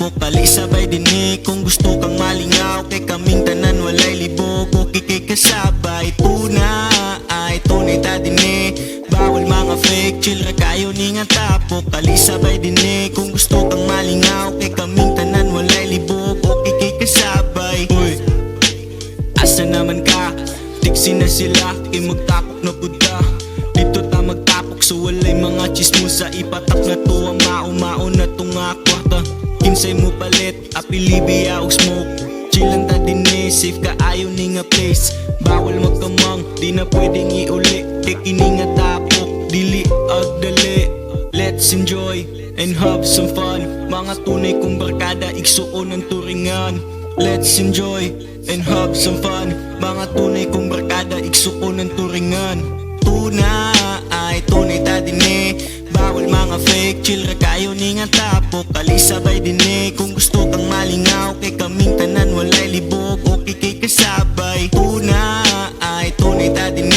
tapok, kalisabay din kung gusto kang malingaw, kay kaming tanan walay libog, okay kay kasabay. Tuna ay tunay ta din bawal mga fake, chill ra kayo ni nga tapok, kalisabay din kung gusto kang malingaw, kay kaming tanan walay libog, okay kay kasabay. Uy, asa naman ka? Tiksi na sila, kay magtapok na buda. Dito ta magtapok, so walay mga chismosa, ipatak na to ang mao na tong kwarta. Kinsay mo palit, apilibiya o smoke, chillan ta din safe ka ayaw ni nga place. Bawal magkamang, di na pwedeng iuli, kay kini nga tapok, dili ag dali. Let's enjoy and have some fun, mga tunay kong barkada, igsuon ang turingan. Let's enjoy and have some fun, mga tunay kong barkada, igsuon ang turingan. Tuna ay tunay ta din bawal mga fake, chill ra kayo ni nga tapok, kalisabay din kung gusto kang malingaw, kay kaming tanan walay libog, okay kay kasabay. Tuna ay tunay ta din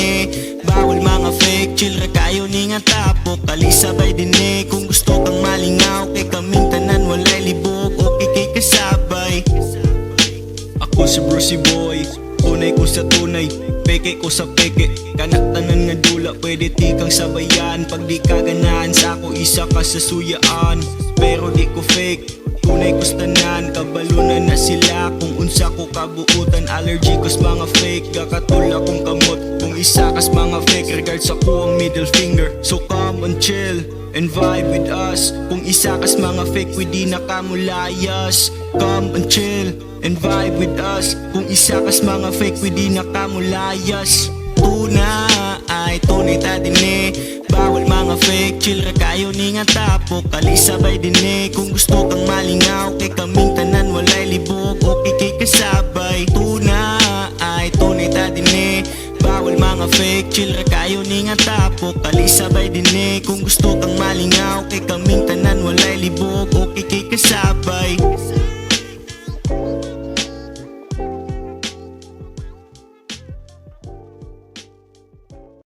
bawal mga fake, chill ra kayo ni nga tapok, kalisabay din kung gusto kang malingaw, kay kaming tanan walay libog, okay kay kasabay. Ako si Brucey Boy, tunay ko sa tunay, peke ko sa peke, kanak tanan nga dula, pwede ti kang sabayan. Pag di ka ganahan sa ako, isa ka sa suyaan, pero di ko fake, tunay ko tanan. Kabalunan na sila kung unsa ko kabuutan, allergy kos mga fake, gakatula kong kamot. Kung isa kas mga fake, regards ako ang middle finger. So come and chill and vibe with us, kung isa kas mga fake, pwede na kamulayas. Come and chill and vibe with us, kung isa kas mga fake, pwede na kamulayas. Tuna ay tunay ta din bawal mga fake, chill ra kayo ni nga tapok, kalisabay din kung gusto kang malingaw, kay kaming tanan walay libog, okay kay kasabay. Tuna ay tunay ta din bawal mga fake, chill ra kayo ni nga tapok, kalisabay din kung gusto kang malingaw, kay kaming tanan walay libog, okay kay kasabay.